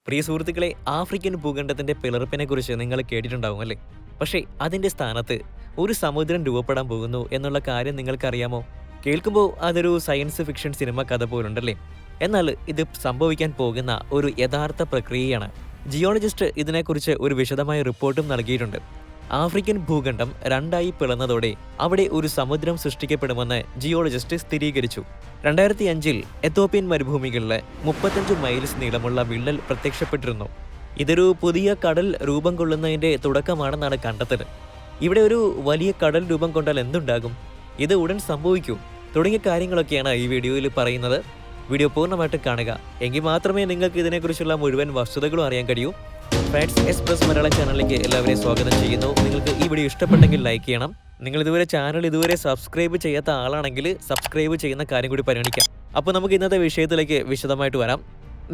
പ്രിയ സുഹൃത്തുക്കളെ, ആഫ്രിക്കൻ ഭൂഖണ്ഡത്തിന്റെ പിളർപ്പിനെക്കുറിച്ച് നിങ്ങൾ കേട്ടിട്ടുണ്ടാവും അല്ലേ? പക്ഷേ അതിന്റെ സ്ഥാനത്ത് ഒരു സമുദ്രം രൂപപ്പെടാൻ പോകുന്നു എന്നുള്ള കാര്യം നിങ്ങൾക്കറിയാമോ? കേൾക്കുമ്പോൾ അതൊരു സയൻസ് ഫിക്ഷൻ സിനിമ കഥ പോലുണ്ടല്ലേ? എന്നാൽ ഇത് സംഭവിക്കാൻ പോകുന്ന ഒരു യഥാർത്ഥ പ്രക്രിയയാണ്. ജിയോളജിസ്റ്റ് ഇതിനെക്കുറിച്ച് ഒരു വിശദമായ റിപ്പോർട്ടും നൽകിയിട്ടുണ്ട്. ആഫ്രിക്കൻ ഭൂഖണ്ഡം രണ്ടായി പിളർന്നതോടെ അവിടെ ഒരു സമുദ്രം സൃഷ്ടിക്കപ്പെടുമെന്ന് ജിയോളജിസ്റ്റ് സ്ഥിരീകരിച്ചു. 2005-ൽ എത്തോപ്യൻ മരുഭൂമികളിൽ 35 മൈൽസ് നീളമുള്ള വിള്ളൽ പ്രത്യക്ഷപ്പെട്ടിരുന്നു. ഇതൊരു പുതിയ കടൽ രൂപം കൊള്ളുന്നതിന്റെ തുടക്കമാണെന്നാണ് കണ്ടെത്തൽ. ഇവിടെ ഒരു വലിയ കടൽ രൂപം കൊണ്ടാൽ എന്തുണ്ടാകും, ഇത് ഉടൻ സംഭവിക്കൂ തുടങ്ങിയ കാര്യങ്ങളൊക്കെയാണ് ഈ വീഡിയോയിൽ പറയുന്നത്. വീഡിയോ പൂർണ്ണമായിട്ട് കാണുക, എങ്കിൽ മാത്രമേ നിങ്ങൾക്ക് ഇതിനെക്കുറിച്ചുള്ള മുഴുവൻ വസ്തുതകളും അറിയാൻ കഴിയൂ. ഫാക്ട്സ് എക്സ്പ്രസ് മലയാളം ചാനലിലേക്ക് എല്ലാവരെയും സ്വാഗതം ചെയ്യുന്നു. നിങ്ങൾക്ക് ഈ വീഡിയോ ഇഷ്ടപ്പെട്ടെങ്കിൽ ലൈക്ക് ചെയ്യണം. നിങ്ങൾ ചാനൽ ഇതുവരെ സബ്സ്ക്രൈബ് ചെയ്യാത്ത ആളാണെങ്കിൽ സബ്സ്ക്രൈബ് ചെയ്യുന്ന കാര്യം കൂടി പരിഗണിക്കാം. അപ്പോൾ നമുക്ക് ഇന്നത്തെ വിഷയത്തിലേക്ക് വിശദമായിട്ട് വരാം.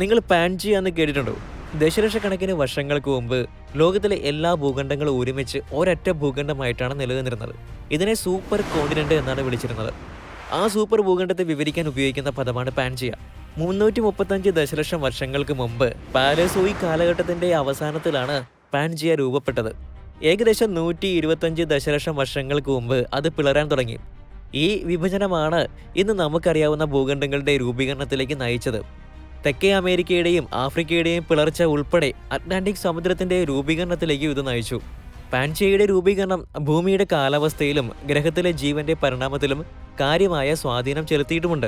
നിങ്ങൾ പാൻജിയ എന്ന് കേട്ടിട്ടുണ്ടോ? ദശലക്ഷക്കണക്കിന് വർഷങ്ങൾക്ക് മുമ്പ് ലോകത്തിലെ എല്ലാ ഭൂഖണ്ഡങ്ങളും ഒരുമിച്ച് ഒരൊറ്റ ഭൂഖണ്ഡമായിട്ടാണ് നിലനിന്നിരുന്നത്. ഇതിനെ സൂപ്പർ കോണ്ടിനെന്റ് എന്നാണ് വിളിച്ചിരുന്നത്. ആ സൂപ്പർ ഭൂഖണ്ഡത്തെ വിവരിക്കാൻ ഉപയോഗിക്കുന്ന പദമാണ് പാൻജിയ. 335 ദശലക്ഷം വർഷങ്ങൾക്ക് മുമ്പ് പാലസോയിക് കാലഘട്ടത്തിന്റെ അവസാനത്തിലാണ് പാൻജിയ രൂപപ്പെട്ടത്. ഏകദേശം 125 ദശലക്ഷം വർഷങ്ങൾക്ക് മുമ്പ് അത് പിളരാൻ തുടങ്ങി. ഈ വിഭജനമാണ് ഇന്ന് നമുക്കറിയാവുന്ന ഭൂഖണ്ഡങ്ങളുടെ രൂപീകരണത്തിലേക്ക് നയിച്ചത്. തെക്കേ അമേരിക്കയുടെയും ആഫ്രിക്കയുടെയും പിളർച്ച ഉൾപ്പെടെ അറ്റ്ലാന്റിക് സമുദ്രത്തിന്റെ രൂപീകരണത്തിലേക്ക് ഇത് നയിച്ചു. പാൻജിയയുടെ രൂപീകരണം ഭൂമിയുടെ കാലാവസ്ഥയിലും ഗ്രഹത്തിലെ ജീവന്റെ പരിണാമത്തിലും കാര്യമായ സ്വാധീനം ചെലുത്തിയിട്ടുമുണ്ട്.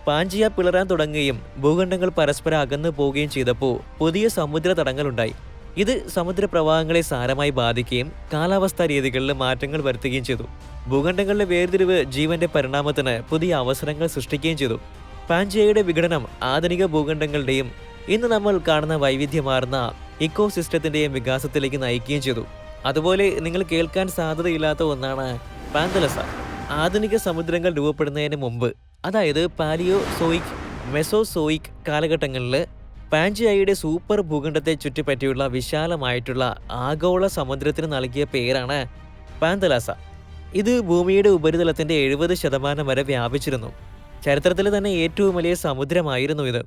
പാൻജിയ പിളരാൻ തുടങ്ങുകയും ഭൂഖണ്ഡങ്ങൾ പരസ്പരം അകന്നു പോവുകയും ചെയ്തപ്പോൾ പുതിയ സമുദ്ര തടങ്ങളുണ്ടായി. ഇത് സമുദ്രപ്രവാഹങ്ങളെ സാരമായി ബാധിക്കുകയും കാലാവസ്ഥാ രീതികളിൽ മാറ്റങ്ങൾ വരുത്തുകയും ചെയ്തു. ഭൂഖണ്ഡങ്ങളിലെ വേർതിരിവ് ജീവന്റെ പരിണാമത്തിന് പുതിയ അവസരങ്ങൾ സൃഷ്ടിക്കുകയും ചെയ്തു. പാൻജിയയുടെ വിഘടനം ആധുനിക ഭൂഖണ്ഡങ്ങളുടെയും ഇന്ന് നമ്മൾ കാണുന്ന വൈവിധ്യമാർന്ന ഇക്കോസിസ്റ്റത്തിന്റെയും വികാസത്തിലേക്ക് നയിക്കുകയും ചെയ്തു. അതുപോലെ നിങ്ങൾ കേൾക്കാൻ സാധ്യതയില്ലാത്ത ഒന്നാണ് പാന്തലസ. ആധുനിക സമുദ്രങ്ങൾ രൂപപ്പെടുന്നതിന് മുമ്പ്, അതായത് പാലിയോസോയിക്, മെസോസോയിക് കാലഘട്ടങ്ങളിൽ പാൻജിയയുടെ സൂപ്പർ ഭൂഖണ്ഡത്തെ ചുറ്റിപ്പറ്റിയുള്ള വിശാലമായിട്ടുള്ള ആഗോള സമുദ്രത്തിന് നൽകിയ പേരാണ് പാന്തലാസ. ഇത് ഭൂമിയുടെ ഉപരിതലത്തിന്റെ 70% വരെ വ്യാപിച്ചിരുന്നു. ചരിത്രത്തിലെ തന്നെ ഏറ്റവും വലിയ സമുദ്രമായിരുന്നു ഇത്.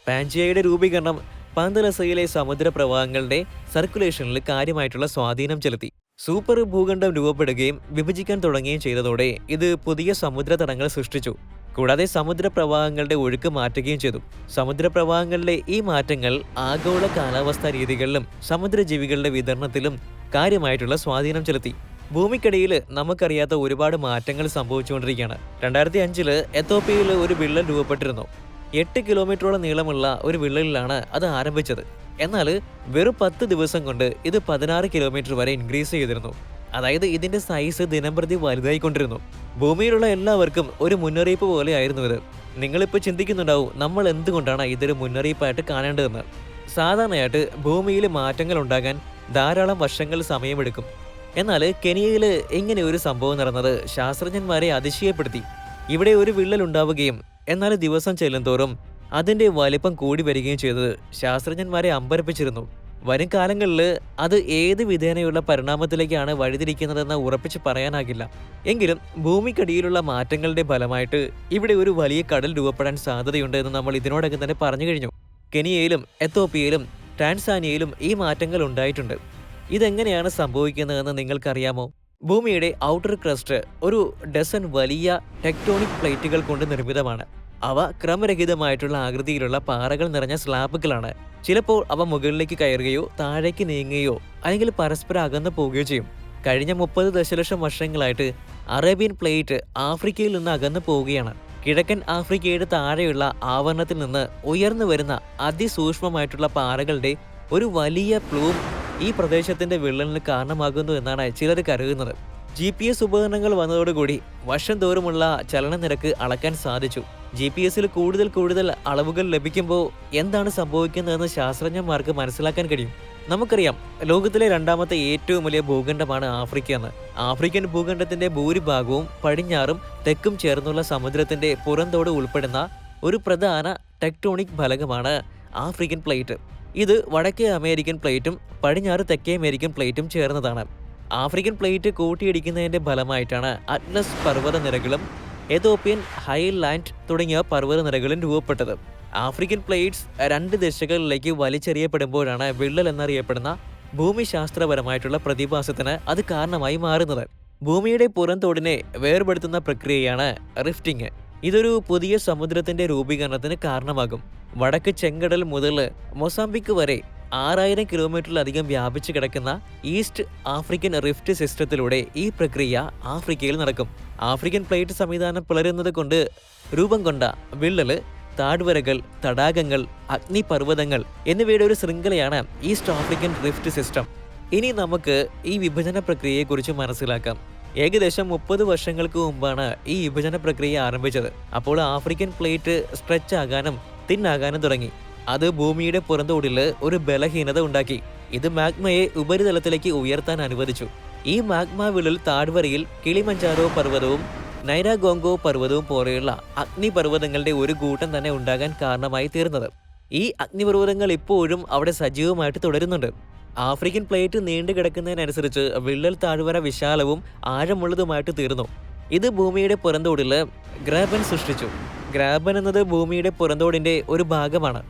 പാൻജിയയുടെ രൂപീകരണം പാന്തലസയിലെ സമുദ്ര പ്രവാഹങ്ങളുടെ സർക്കുലേഷനിൽ കാര്യമായിട്ടുള്ള സ്വാധീനം ചെലുത്തി. സൂപ്പർ ഭൂഖണ്ഡം രൂപപ്പെടുകയും വിഭജിക്കാൻ തുടങ്ങുകയും ചെയ്തതോടെ ഇത് പുതിയ സമുദ്ര തടങ്ങൾ സൃഷ്ടിച്ചു. കൂടാതെ സമുദ്ര പ്രവാഹങ്ങളുടെ ഒഴുക്ക് മാറ്റുകയും ചെയ്തു. സമുദ്ര പ്രവാഹങ്ങളിലെ ഈ മാറ്റങ്ങൾ ആഗോള കാലാവസ്ഥാ രീതികളിലും സമുദ്രജീവികളുടെ വിതരണത്തിലും കാര്യമായിട്ടുള്ള സ്വാധീനം ചെലുത്തി. ഭൂമിക്കടിയിൽ നമുക്കറിയാത്ത ഒരുപാട് മാറ്റങ്ങൾ സംഭവിച്ചുകൊണ്ടിരിക്കുകയാണ്. 2005-ൽ എത്തോപ്യയിൽ ഒരു വിള്ളൽ രൂപപ്പെട്ടിരുന്നു. 8 കിലോമീറ്ററോളം നീളമുള്ള ഒരു വിള്ളലിലാണ് അത് ആരംഭിച്ചത്. എന്നാൽ വെറും 10 ദിവസം കൊണ്ട് ഇത് 16 കിലോമീറ്റർ വരെ ഇൻക്രീസ് ചെയ്തിരുന്നു. അതായത് ഇതിന്റെ സൈസ് ദിനംപ്രതി വലുതായിക്കൊണ്ടിരുന്നു. ഭൂമിയിലുള്ള എല്ലാവർക്കും ഒരു മുന്നറിയിപ്പ് പോലെയായിരുന്നു ഇത്. നിങ്ങളിപ്പോൾ ചിന്തിക്കുന്നുണ്ടാവും, നമ്മൾ എന്തുകൊണ്ടാണ് ഇതൊരു മുന്നറിയിപ്പായിട്ട് കാണേണ്ടതെന്ന്. സാധാരണയായിട്ട് ഭൂമിയിൽ മാറ്റങ്ങൾ ഉണ്ടാകാൻ ധാരാളം വർഷങ്ങൾ സമയമെടുക്കും. എന്നാൽ കെനിയയിൽ ഇങ്ങനെ ഒരു സംഭവം നടന്നത് ശാസ്ത്രജ്ഞന്മാരെ അതിശയപ്പെടുത്തി. ഇവിടെ ഒരു വിള്ളൽ ഉണ്ടാവുകയും എന്നാൽ ദിവസം ചെല്ലുന്തോറും അതിന്റെ വലിപ്പം കൂടി വരികയും ചെയ്തത് ശാസ്ത്രജ്ഞന്മാരെ അമ്പരപ്പിച്ചിരുന്നു. വരും കാലങ്ങളിൽ അത് ഏത് വിധേനയുള്ള പരിണാമത്തിലേക്കാണ് വഴിതിരിക്കുന്നതെന്ന് ഉറപ്പിച്ച് പറയാനാകില്ല. എങ്കിലും ഭൂമിക്കടിയിലുള്ള മാറ്റങ്ങളുടെ ഫലമായിട്ട് ഇവിടെ ഒരു വലിയ കടൽ രൂപപ്പെടാൻ സാധ്യതയുണ്ട് എന്ന് നമ്മൾ ഇതിനോടകം തന്നെ പറഞ്ഞു കഴിഞ്ഞു. കെനിയയിലും എത്തോപ്യയിലും ടാൻസാനിയയിലും ഈ മാറ്റങ്ങൾ ഉണ്ടായിട്ടുണ്ട്. ഇതെങ്ങനെയാണ് സംഭവിക്കുന്നതെന്ന് നിങ്ങൾക്കറിയാമോ? ഭൂമിയുടെ ഔട്ടർ ക്രസ്റ്റ് ഒരു ഡസൻ വലിയ ടെക്ടോണിക് പ്ലേറ്റുകൾ കൊണ്ട് നിർമ്മിതമാണ്. അവ ക്രമരഹിതമായിട്ടുള്ള ആകൃതിയിലുള്ള പാറകൾ നിറഞ്ഞ സ്ലാബുകളാണ്. ചിലപ്പോൾ അവ മുകളിലേക്ക് കയറുകയോ താഴേക്ക് നീങ്ങുകയോ അല്ലെങ്കിൽ പരസ്പരം അകന്നു പോവുകയോ ചെയ്യും. കഴിഞ്ഞ 30 ദശലക്ഷം വർഷങ്ങളായിട്ട് അറേബ്യൻ പ്ലേറ്റ് ആഫ്രിക്കയിൽ നിന്ന് അകന്നു പോവുകയാണ്. കിഴക്കൻ ആഫ്രിക്കയുടെ താഴെയുള്ള ആവരണത്തിൽ നിന്ന് ഉയർന്നു വരുന്ന അതിസൂക്ഷ്മമായിട്ടുള്ള പാറകളുടെ ഒരു വലിയ പ്ലൂം ഈ പ്രദേശത്തിന്റെ വിള്ളലിന് കാരണമാകുന്നു എന്നാണ് ചിലർ കരുതുന്നത്. GPS ഉപകരണങ്ങൾ വന്നതോടുകൂടി വർഷം തോറുമുള്ള ചലനനിരക്ക് അളക്കാൻ സാധിച്ചു. GPS-ൽ കൂടുതൽ അളവുകൾ ലഭിക്കുമ്പോൾ എന്താണ് സംഭവിക്കുന്നതെന്ന് ശാസ്ത്രജ്ഞന്മാർക്ക് മനസ്സിലാക്കാൻ കഴിയും. നമുക്കറിയാം, ലോകത്തിലെ രണ്ടാമത്തെ ഏറ്റവും വലിയ ഭൂഖണ്ഡമാണ് ആഫ്രിക്ക എന്ന്. ആഫ്രിക്കൻ ഭൂഖണ്ഡത്തിന്റെ ഭൂരിഭാഗവും പടിഞ്ഞാറും തെക്കും ചേർന്നുള്ള സമുദ്രത്തിന്റെ പുറന്തോട് ഉൾപ്പെടുന്ന ഒരു പ്രധാന ടെക്ടോണിക് ഫലകമാണ് ആഫ്രിക്കൻ പ്ലേറ്റ്. ഇത് വടക്കേ അമേരിക്കൻ പ്ലേറ്റും പടിഞ്ഞാറ് തെക്കേ അമേരിക്കൻ പ്ലേറ്റും ചേർന്നതാണ്. ആഫ്രിക്കൻ പ്ലേറ്റ് കൂട്ടിയിടിക്കുന്നതിന്റെ ഫലമായിട്ടാണ് അറ്റ്ലസ് പർവ്വതനിരകളും എതോപ്യൻ ഹൈലാൻഡ് തുടങ്ങിയ പർവ്വതനിരകളും രൂപപ്പെട്ടത്. ആഫ്രിക്കൻ പ്ലേറ്റ്സ് 2 ദിശകളിലേക്ക് വലിച്ചെറിയപ്പെടുമ്പോഴാണ് വിള്ളൽ എന്നറിയപ്പെടുന്ന ഭൂമിശാസ്ത്രപരമായിട്ടുള്ള പ്രതിഭാസത്തിന് അത് കാരണമായി മാറുന്നത്. ഭൂമിയുടെ പുറംതോടിനെ വേർപെടുത്തുന്ന പ്രക്രിയയാണ് റിഫ്റ്റിംഗ്. ഇതൊരു പുതിയ സമുദ്രത്തിന്റെ രൂപീകരണത്തിന് കാരണമാകും. വടക്ക് ചെങ്കടൽ മുതൽ മൊസാംബിക് വരെ 6000 കിലോമീറ്ററിലധികം വ്യാപിച്ചു കിടക്കുന്ന ഈസ്റ്റ് ആഫ്രിക്കൻ റിഫ്റ്റ് സിസ്റ്റത്തിലൂടെ ഈ പ്രക്രിയ ആഫ്രിക്കയിൽ നടക്കും. ആഫ്രിക്കൻ പ്ലേറ്റ് സംവിധാനം പിളരുന്നത് കൊണ്ട് രൂപം കൊണ്ട വിള്ളല്, താഴ്വരകൾ, തടാകങ്ങൾ, അഗ്നിപർവ്വതങ്ങൾ എന്നിവയുടെ ഒരു ശൃംഖലയാണ് ഈസ്റ്റ് ആഫ്രിക്കൻ റിഫ്റ്റ് സിസ്റ്റം. ഇനി നമുക്ക് ഈ വിഭജന പ്രക്രിയയെക്കുറിച്ച് മനസ്സിലാക്കാം. ഏകദേശം 30 വർഷങ്ങൾക്ക് മുമ്പാണ് ഈ വിഭജന പ്രക്രിയ ആരംഭിച്ചത്. അപ്പോൾ ആഫ്രിക്കൻ പ്ലേറ്റ് സ്ട്രെച്ച് ആകാനും തിന്നാകാനും തുടങ്ങി. അത് ഭൂമിയുടെ പുറന്തോടിൽ ഒരു ബലഹീനത ഉണ്ടാക്കി. ഇത് മാഗ്മയെ ഉപരിതലത്തിലേക്ക് ഉയർത്താൻ അനുവദിച്ചു. ഈ മാഗ്മ വിള്ളൽ താഴ്വരയിൽ കിളിമഞ്ചാരോ പർവ്വതവും നൈരാഗോങ്കോ പർവ്വതവും പോലെയുള്ള അഗ്നിപർവ്വതങ്ങളുടെ ഒരു കൂട്ടം തന്നെ ഉണ്ടാകാൻ കാരണമായി തീർന്നത്. ഈ അഗ്നിപർവ്വതങ്ങൾ ഇപ്പോഴും അവിടെ സജീവമായിട്ട് തുടരുന്നുണ്ട്. ആഫ്രിക്കൻ പ്ലേറ്റ് നീണ്ടു കിടക്കുന്നതിനനുസരിച്ച് വിള്ളൽ താഴ്വര വിശാലവും ആഴമുള്ളതുമായിട്ട് തീർന്നു. ഇത് ഭൂമിയുടെ പുറന്തോടിൽ ഗ്രാബൻ സൃഷ്ടിച്ചു. ഗ്രാബൻ എന്നത് ഭൂമിയുടെ പുറന്തോടിന്റെ ഒരു ഭാഗമാണ്.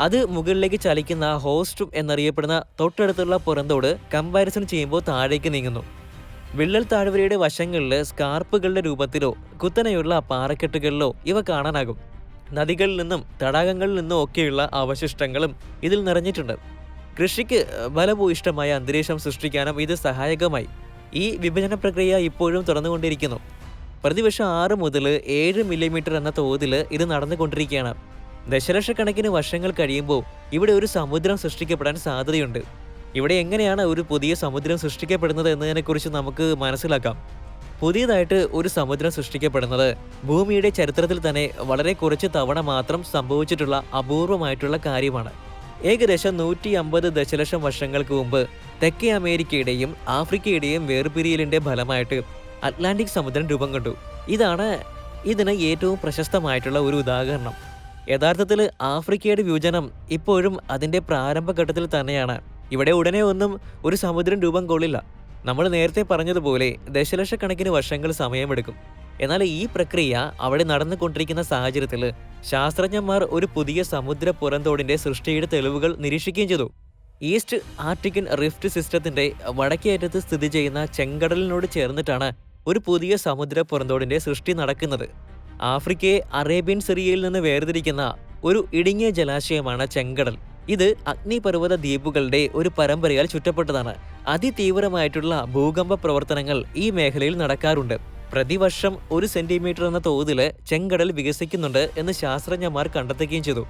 അത് മുകളിലേക്ക് ചലിക്കുന്ന ഹോസ്റ്റും എന്നറിയപ്പെടുന്ന തൊട്ടടുത്തുള്ള പുറന്തോട് കമ്പാരിസൺ ചെയ്യുമ്പോൾ താഴേക്ക് നീങ്ങുന്നു. വിള്ളൽ താഴ്വരയുടെ വശങ്ങളിൽ സ്കാർപ്പുകളുടെ രൂപത്തിലോ കുത്തനെയുള്ള പാറക്കെട്ടുകളിലോ ഇവ കാണാനാകും. നദികളിൽ നിന്നും തടാകങ്ങളിൽ നിന്നും ഒക്കെയുള്ള അവശിഷ്ടങ്ങളും ഇതിൽ നിറഞ്ഞിട്ടുണ്ട്. കൃഷിക്ക് ഫലഭൂയിഷ്ടമായ അന്തരീക്ഷം സൃഷ്ടിക്കാനും ഇത് സഹായകമായി. ഈ വിഭജന പ്രക്രിയ ഇപ്പോഴും തുടർന്നുകൊണ്ടിരിക്കുന്നു. പ്രതിവർഷം 6 മുതൽ 7 മില്ലിമീറ്റർ എന്ന തോതിൽ ഇത് നടന്നുകൊണ്ടിരിക്കുകയാണ്. ദശലക്ഷക്കണക്കിന് വർഷങ്ങൾ കഴിയുമ്പോൾ ഇവിടെ ഒരു സമുദ്രം സൃഷ്ടിക്കപ്പെടാൻ സാധ്യതയുണ്ട്. ഇവിടെ എങ്ങനെയാണ് ഒരു പുതിയ സമുദ്രം സൃഷ്ടിക്കപ്പെടുന്നത് എന്നതിനെക്കുറിച്ച് നമുക്ക് മനസ്സിലാക്കാം. പുതിയതായിട്ട് ഒരു സമുദ്രം സൃഷ്ടിക്കപ്പെടുന്നത് ഭൂമിയുടെ ചരിത്രത്തിൽ തന്നെ വളരെ കുറച്ച് തവണ മാത്രം സംഭവിച്ചിട്ടുള്ള അപൂർവമായിട്ടുള്ള കാര്യമാണ്. ഏകദേശം 150 ദശലക്ഷം വർഷങ്ങൾക്ക് മുമ്പ് തെക്കേ അമേരിക്കയുടെയും ആഫ്രിക്കയുടെയും വേർപിരിയലിന്റെ ഫലമായിട്ട് അറ്റ്ലാന്റിക് സമുദ്രം രൂപം കൊണ്ടു. ഇതാണ് ഇതിന് ഏറ്റവും പ്രശസ്തമായിട്ടുള്ള ഒരു ഉദാഹരണം. യഥാർത്ഥത്തിൽ ആഫ്രിക്കയുടെ വിഭജനം ഇപ്പോഴും അതിന്റെ പ്രാരംഭഘട്ടത്തിൽ തന്നെയാണ്. ഇവിടെ ഉടനെ ഒന്നും ഒരു സമുദ്രം രൂപം കൊള്ളില്ല. നമ്മൾ നേരത്തെ പറഞ്ഞതുപോലെ ദശലക്ഷക്കണക്കിന് വർഷങ്ങൾ സമയമെടുക്കും. എന്നാൽ ഈ പ്രക്രിയ അവിടെ നടന്നുകൊണ്ടിരിക്കുന്ന സാഹചര്യത്തിൽ ശാസ്ത്രജ്ഞന്മാർ ഒരു പുതിയ സമുദ്ര പുറന്തോടിന്റെ സൃഷ്ടിയുടെ തെളിവുകൾ നിരീക്ഷിക്കുകയും ചെയ്തു. ഈസ്റ്റ് ആർട്ടിക്കൻ റിഫ്റ്റ് സിസ്റ്റത്തിന്റെ വടക്കേയറ്റത്ത് സ്ഥിതി ചെയ്യുന്ന ചെങ്കടലിനോട് ചേർന്നിട്ടാണ് ഒരു പുതിയ സമുദ്ര പുറന്തോടിന്റെ സൃഷ്ടി നടക്കുന്നത്. ആഫ്രിക്കയെ അറേബ്യൻ സിറിയയിൽ നിന്ന് വേർതിരിക്കുന്ന ഒരു ഇടുങ്ങിയ ജലാശയമാണ് ചെങ്കടൽ. ഇത് അഗ്നിപർവ്വത ദ്വീപുകളുടെ ഒരു പരമ്പരയാൽ ചുറ്റപ്പെട്ടതാണ്. അതിതീവ്രമായിട്ടുള്ള ഭൂകമ്പ പ്രവർത്തനങ്ങൾ ഈ മേഖലയിൽ നടക്കാറുണ്ട്. പ്രതിവർഷം 1 സെന്റിമീറ്റർ എന്ന തോതിൽ ചെങ്കടൽ വികസിക്കുന്നുണ്ട് എന്ന് ശാസ്ത്രജ്ഞന്മാർ കണ്ടെത്തുകയും ചെയ്തു.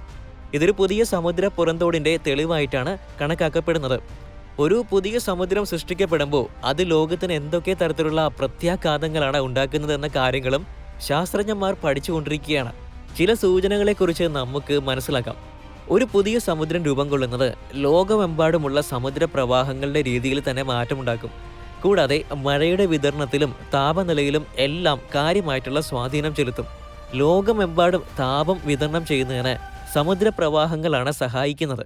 ഇതൊരു പുതിയ സമുദ്ര പുറന്തോടിന്റെ തെളിവായിട്ടാണ് കണക്കാക്കപ്പെടുന്നത്. ഒരു പുതിയ സമുദ്രം സൃഷ്ടിക്കപ്പെടുമ്പോൾ അത് ലോകത്തിന് എന്തൊക്കെ തരത്തിലുള്ള പ്രത്യാഘാതങ്ങളാണ് ഉണ്ടാക്കുന്നതെന്ന കാര്യങ്ങളും ശാസ്ത്രജ്ഞന്മാർ പഠിച്ചുകൊണ്ടിരിക്കുകയാണ്. ചില സൂചനകളെക്കുറിച്ച് നമുക്ക് മനസ്സിലാക്കാം. ഒരു പുതിയ സമുദ്രം രൂപം കൊള്ളുന്നത് ലോകമെമ്പാടുമുള്ള സമുദ്ര പ്രവാഹങ്ങളുടെ രീതിയിൽ തന്നെ മാറ്റമുണ്ടാക്കും. കൂടാതെ മഴയുടെ വിതരണത്തിലും താപനിലയിലും എല്ലാം കാര്യമായിട്ടുള്ള സ്വാധീനം ചെലുത്തും. ലോകമെമ്പാടും താപം വിതരണം ചെയ്യുന്നതിന് സമുദ്രപ്രവാഹങ്ങളാണ് സഹായിക്കുന്നത്.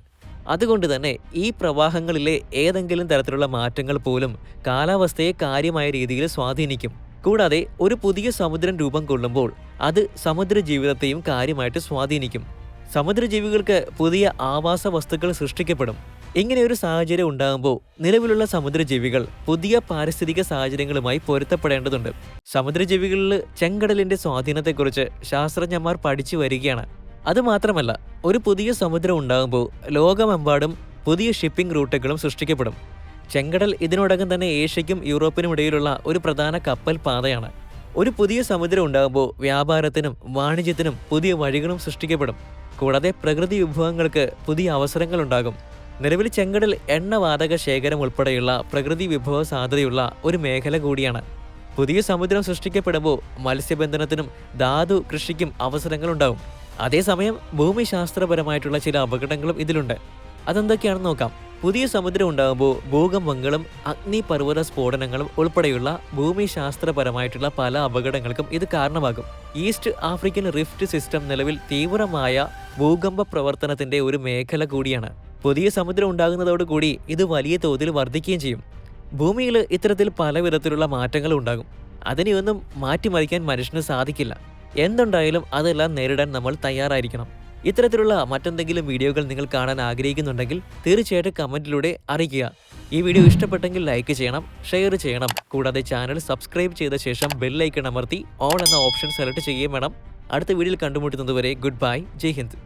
അതുകൊണ്ട് തന്നെ ഈ പ്രവാഹങ്ങളിലെ ഏതെങ്കിലും തരത്തിലുള്ള മാറ്റങ്ങൾ പോലും കാലാവസ്ഥയെ കാര്യമായ രീതിയിൽ സ്വാധീനിക്കും. കൂടാതെ ഒരു പുതിയ സമുദ്രം രൂപം കൊള്ളുമ്പോൾ അത് സമുദ്ര ജീവിതത്തെയും കാര്യമായിട്ട് സ്വാധീനിക്കും. സമുദ്രജീവികൾക്ക് പുതിയ ആവാസ വസ്തുക്കൾ സൃഷ്ടിക്കപ്പെടും. ഇങ്ങനെയൊരു സാഹചര്യം ഉണ്ടാകുമ്പോൾ നിലവിലുള്ള സമുദ്രജീവികൾ പുതിയ പാരിസ്ഥിതിക സാഹചര്യങ്ങളുമായി പൊരുത്തപ്പെടേണ്ടതുണ്ട്. സമുദ്രജീവികളിൽ ചെങ്കടലിന്റെ സ്വാധീനത്തെക്കുറിച്ച് ശാസ്ത്രജ്ഞന്മാർ പഠിച്ചു വരികയാണ്. അതുമാത്രമല്ല, ഒരു പുതിയ സമുദ്രം ഉണ്ടാകുമ്പോൾ ലോകമെമ്പാടും പുതിയ ഷിപ്പിംഗ് റൂട്ടുകളും സൃഷ്ടിക്കപ്പെടും. ചെങ്കടൽ ഇതിനോടകം തന്നെ ഏഷ്യയ്ക്കും യൂറോപ്പിനും ഇടയിലുള്ള ഒരു പ്രധാന കപ്പൽ പാതയാണ്. ഒരു പുതിയ സമുദ്രം ഉണ്ടാകുമ്പോൾ വ്യാപാരത്തിനും വാണിജ്യത്തിനും പുതിയ വഴികളും സൃഷ്ടിക്കപ്പെടും. കൂടാതെ പ്രകൃതി വിഭവങ്ങൾക്ക് പുതിയ അവസരങ്ങളുണ്ടാകും. നിലവിൽ ചെങ്കടൽ എണ്ണവാതക ശേഖരം ഉൾപ്പെടെയുള്ള പ്രകൃതി വിഭവ സാധ്യതയുള്ള ഒരു മേഖല കൂടിയാണ്. പുതിയ സമുദ്രം സൃഷ്ടിക്കപ്പെടുമ്പോൾ മത്സ്യബന്ധനത്തിനും ധാതു കൃഷിക്കും അവസരങ്ങളുണ്ടാകും. അതേസമയം ഭൂമിശാസ്ത്രപരമായിട്ടുള്ള ചില അപകടങ്ങളും ഇതിലുണ്ട്. അതെന്തൊക്കെയാണെന്ന് നോക്കാം. പുതിയ സമുദ്രം ഉണ്ടാകുമ്പോൾ ഭൂകമ്പങ്ങളും അഗ്നിപർവ്വത സ്ഫോടനങ്ങളും ഉൾപ്പെടെയുള്ള ഭൂമിശാസ്ത്രപരമായിട്ടുള്ള പല അപകടങ്ങൾക്കും ഇത് കാരണമാകും. ഈസ്റ്റ് ആഫ്രിക്കൻ റിഫ്റ്റ് സിസ്റ്റം നിലവിൽ തീവ്രമായ ഭൂകമ്പ പ്രവർത്തനത്തിന്റെ ഒരു മേഖല കൂടിയാണ്. പുതിയ സമുദ്രം ഉണ്ടാകുന്നതോടുകൂടി ഇത് വലിയ തോതിൽ വർദ്ധിക്കുകയും ചെയ്യും. ഭൂമിയിൽ ഇത്തരത്തിൽ പല വിധത്തിലുള്ള മാറ്റങ്ങളും ഉണ്ടാകും. അതിനെയൊന്നും മാറ്റിമറിക്കാൻ മനുഷ്യന് സാധിക്കില്ല. എന്തുണ്ടായാലും അതെല്ലാം നേരിടാൻ നമ്മൾ തയ്യാറായിരിക്കണം. ഇത്തരത്തിലുള്ള മറ്റെന്തെങ്കിലും വീഡിയോകൾ നിങ്ങൾ കാണാൻ ആഗ്രഹിക്കുന്നുണ്ടെങ്കിൽ തീർച്ചയായിട്ടും കമന്റിലൂടെ അറിയിക്കുക. ഈ വീഡിയോ ഇഷ്ടപ്പെട്ടെങ്കിൽ ലൈക്ക് ചെയ്യണം, ഷെയർ ചെയ്യണം. കൂടാതെ ചാനൽ സബ്സ്ക്രൈബ് ചെയ്ത ശേഷം ബെൽ ഐക്കൺ അമർത്തി ഓൾ എന്ന ഓപ്ഷൻ സെലക്ട് ചെയ്യുകയും വേണം. അടുത്ത വീഡിയോയിൽ കണ്ടുമുട്ടുന്നതുവരെ ഗുഡ് ബൈ, ജയ് ഹിന്ദ്.